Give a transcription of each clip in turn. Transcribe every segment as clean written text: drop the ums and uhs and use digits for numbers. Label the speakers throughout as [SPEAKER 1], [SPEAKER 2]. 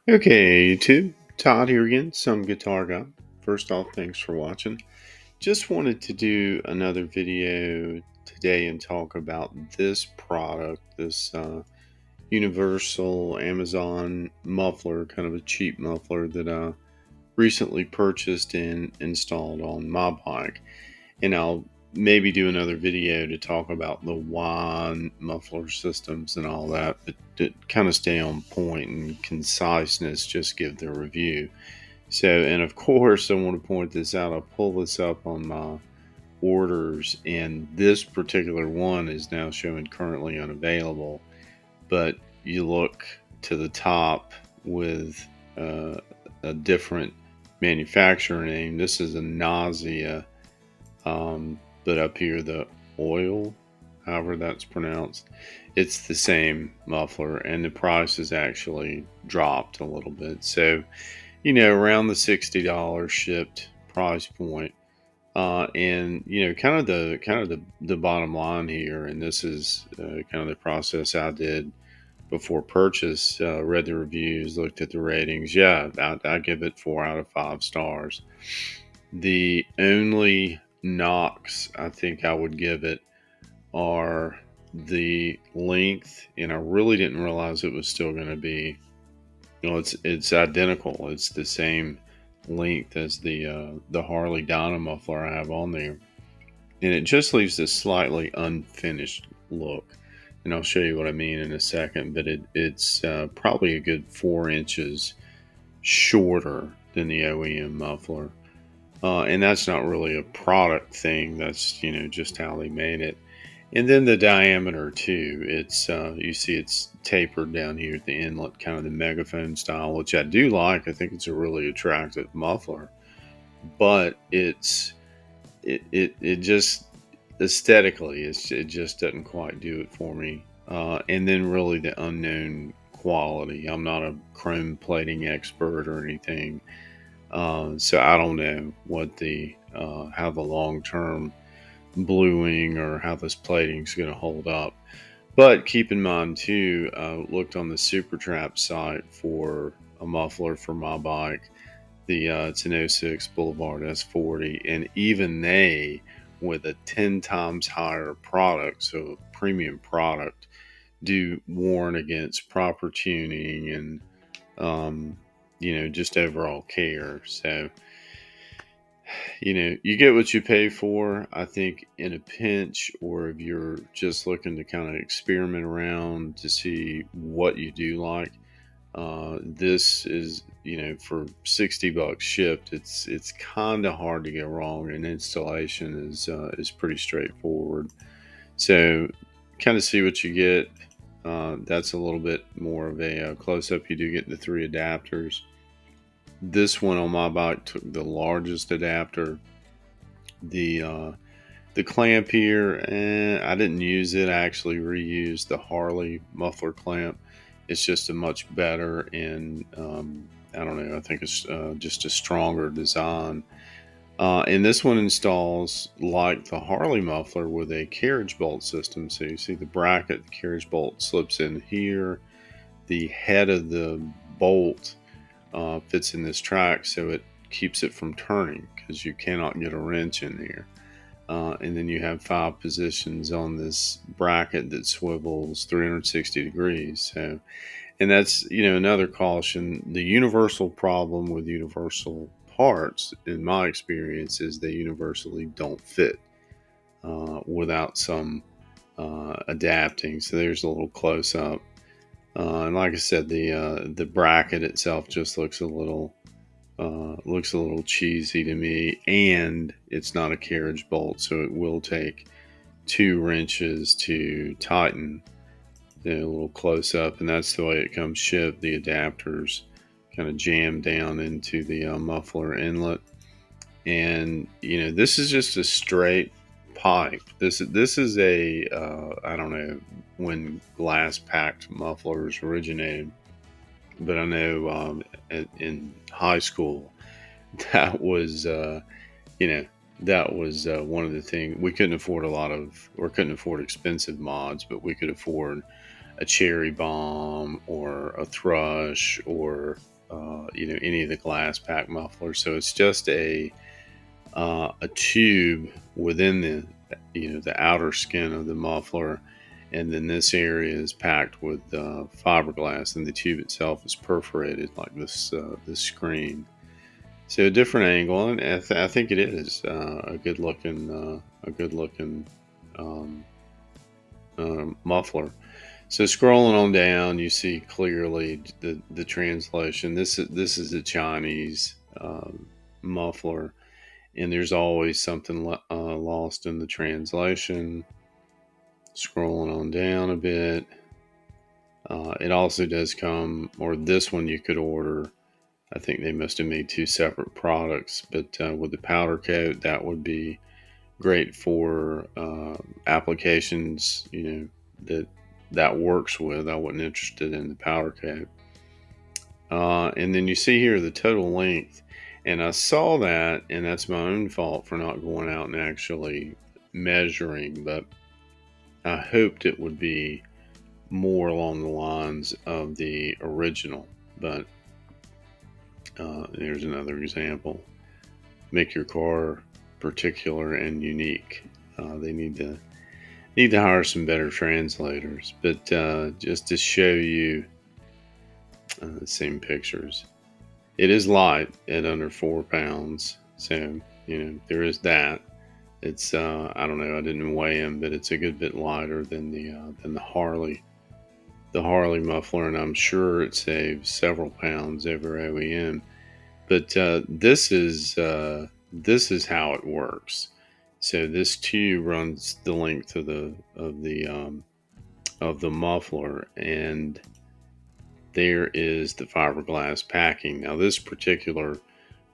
[SPEAKER 1] Okay, YouTube. Todd here again, some guitar guy. First off, thanks for watching. Just wanted to do another video today and talk about this product, this universal Amazon muffler, kind of a cheap muffler that I recently purchased and installed on my bike. And I'll maybe do another video to talk about the wide muffler systems and all that, but to kind of stay on point and conciseness, just give the review. So, and of course, I want to point this out. I'll pull this up on my orders, and this particular one is now showing currently unavailable. But you look to the top with a different manufacturer name. This is a Nausea, but up here, the oil, however that's pronounced, it's the same muffler, and the price has actually dropped a little bit. So, around the $60 shipped price point. And kind of the bottom line here, and this is kind of the process I did before purchase. Read the reviews, looked at the ratings. Yeah, I give it 4 out of 5 stars. The only knocks I think I would give it are the length, and I really didn't realize it was still going to be. It's identical. It's the same length as the Harley Dyna muffler I have on there, and it just leaves this slightly unfinished look. And I'll show you what I mean in a second. But it's probably a good 4 inches shorter than the OEM muffler, and that's not really a product thing. That's just how they made it. And then the diameter too. It's you see it's tapered down here at the inlet, kind of the megaphone style, which I do like. I think it's a really attractive muffler, but it just aesthetically it just doesn't quite do it for me. And then really the unknown quality. I'm not a chrome plating expert or anything, so I don't know what the how the long term bluing or how this plating is going to hold up. But keep in mind too, looked on the Super Trap site for a muffler for my bike. It's an '06 Boulevard S40, and even they, with a 10 times higher product, so a premium product, do warn against proper tuning and just overall care. So you get what you pay for. I think in a pinch, or if you're just looking to kind of experiment around to see what you do like, this is, for $60 shipped. It's kind of hard to go wrong, and installation is pretty straightforward. So, kind of see what you get. That's a little bit more of a close up. You do get the 3 adapters. This one on my bike took the largest adapter. The clamp here, I didn't use it. I actually reused the Harley muffler clamp. It's just a much better, and I don't know. I think it's just a stronger design. And this one installs like the Harley muffler with a carriage bolt system. So you see the bracket, the carriage bolt slips in here. The head of the bolt fits in this track, so it keeps it from turning because you cannot get a wrench in there. And then you have 5 positions on this bracket that swivels 360 degrees. So, and that's another caution. The universal problem with universal parts, in my experience, is they universally don't fit without some adapting. So there's a little close up. And like I said, the bracket itself just looks a little cheesy to me, and it's not a carriage bolt, so it will take 2 wrenches to tighten. A little close up, and that's the way it comes shipped. The adapters kind of jam down into the muffler inlet, and this is just a straight pipe. This is a I don't know when glass packed mufflers originated, but I know in high school that was that was one of the things. We couldn't afford couldn't afford expensive mods, but we could afford a cherry bomb or a thrush or any of the glass pack mufflers. So it's just a tube within the outer skin of the muffler, and then this area is packed with fiberglass, and the tube itself is perforated like this screen. So a different angle, and I think it is a good looking um, muffler. So scrolling on down, you see clearly the translation. This is a Chinese muffler, and there's always something lost in the translation. Scrolling on down a bit, it also does come, or this one you could order. I think they must have made two separate products, but with the powder coat, that would be great for applications, that works with. I wasn't interested in the powder coat. And then you see here the total length, and I saw that, and that's my own fault for not going out and actually measuring, but I hoped it would be more along the lines of the original. But there's another example. Make your car particular and unique. They need to hire some better translators. But just to show you the same pictures, it is light at under 4 pounds. So there is that. It's I don't know. I didn't weigh him, but it's a good bit lighter than the Harley. The Harley muffler, and I'm sure it saves several pounds over OEM. But this is how it works. So this tube runs the length of the muffler, and there is the fiberglass packing. Now this particular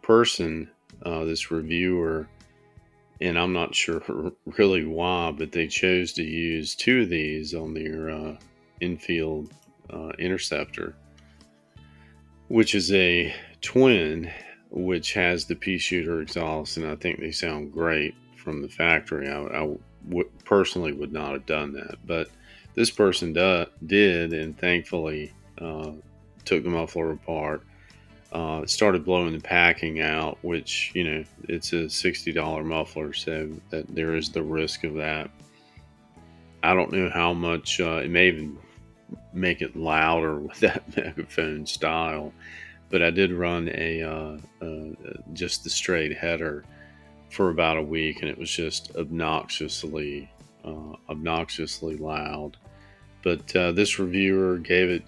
[SPEAKER 1] person, this reviewer, and I'm not sure really why, but they chose to use two of these on their infield interceptor, which is a twin, which has the pea shooter exhaust, and I think they sound great from the factory. Personally would not have done that, but this person did, and thankfully took the muffler apart, started blowing the packing out, which it's a $60 muffler, so that there is the risk of that. I don't know how much it may even make it louder with that megaphone style, but I did run just the straight header for about a week, and it was just obnoxiously loud. But this reviewer gave it,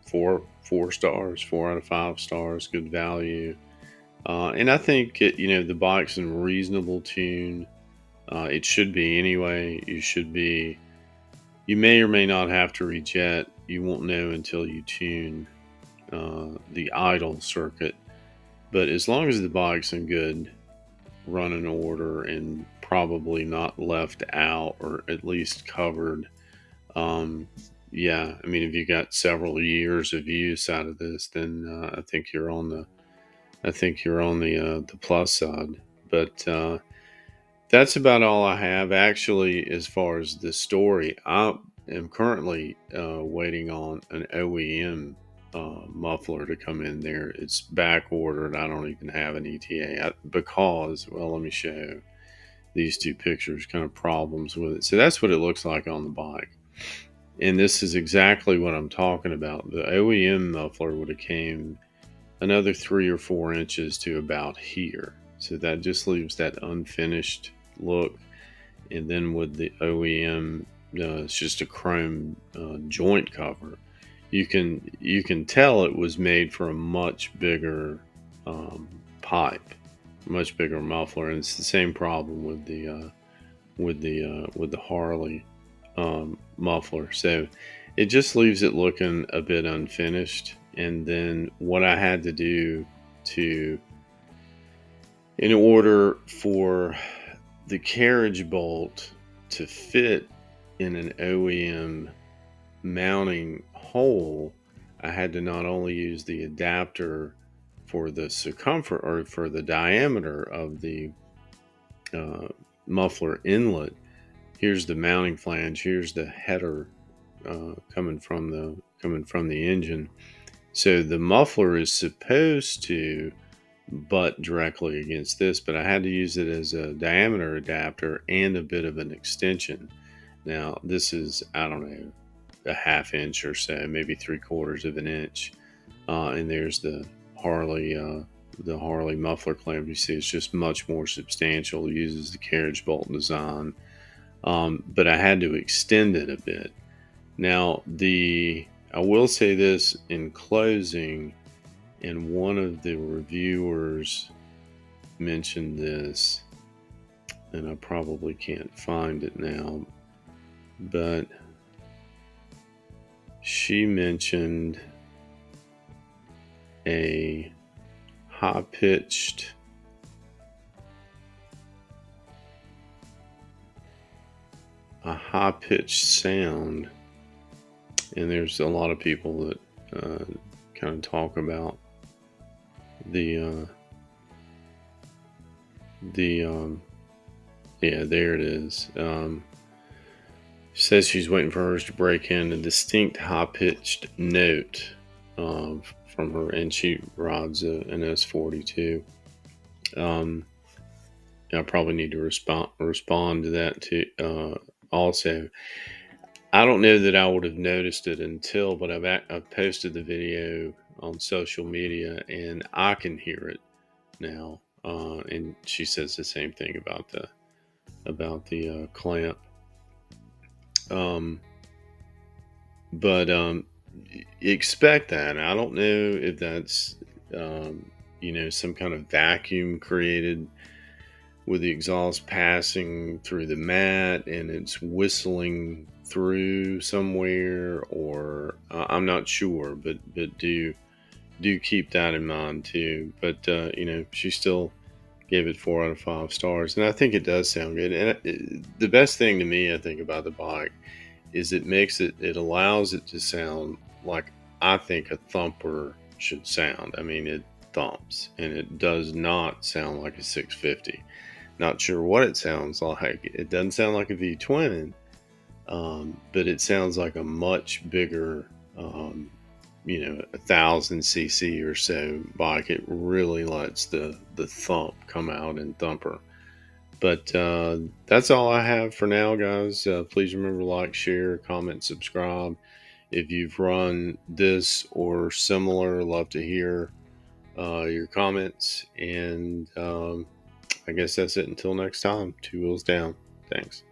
[SPEAKER 1] 4 stars, 4 out of 5 stars, good value. And I think the bike's in reasonable tune. It should be anyway. You may or may not have to rejet. You won't know until you tune the idle circuit. But as long as the bike's in good running order and probably not left out, or at least covered, yeah, I mean, if you got several years of use out of this, then I think you're on the plus side. But that's about all I have, actually, as far as the story. I am currently waiting on an OEM muffler to come in there. It's back ordered. I don't even have an ETA because, well, let me show these two pictures, kind of problems with it. So that's what it looks like on the bike. And this is exactly what I'm talking about. The OEM muffler would have came another 3 or 4 inches to about here. So that just leaves that unfinished look. And then with the OEM, it's just a chrome joint cover. You can tell it was made for a much bigger pipe, much bigger muffler, and it's the same problem with the Harley muffler. So it just leaves it looking a bit unfinished. And then what I had to do in order for the carriage bolt to fit in an OEM mounting hole, I had to not only use the adapter for the circumference, or for the diameter of the muffler inlet. Here's the mounting flange. Here's the header coming from the engine. So the muffler is supposed to butt directly against this, but I had to use it as a diameter adapter and a bit of an extension. Now, this is, I don't know, a half inch or so, maybe 3/4 of an inch. And there's the Harley muffler clamp. You see, it's just much more substantial. It uses the carriage bolt design, but I had to extend it a bit. Now, I will say this in closing, and one of the reviewers mentioned this, and I probably can't find it now, but she mentioned a high pitched sound, and there's a lot of people that kind of talk about the yeah, there it is. Says she's waiting for hers to break in a distinct high-pitched note from her, and she rides an S40 too. I probably need to respond to that too. Also, I don't know that I would have noticed it until, but I've posted the video on social media, and I can hear it now. And she says the same thing about the clamp. But expect that. I don't know if that's some kind of vacuum created with the exhaust passing through the mat and it's whistling through somewhere, or I'm not sure, but do keep that in mind too. But she still gave it 4 out of 5 stars, and I think it does sound good. And the best thing to me, I think, about the bike is it allows it to sound like I think a thumper should sound. I mean, it thumps, and it does not sound like a 650. Not sure what it sounds like. It doesn't sound like a V-twin, but it sounds like a much bigger, 1,000 cc or so bike. It really lets the thump come out in thumper. But that's all I have for now, guys. Please remember to like, share, comment, subscribe. If you've run this or similar, love to hear your comments. And I guess that's it until next time. Two wheels down. Thanks.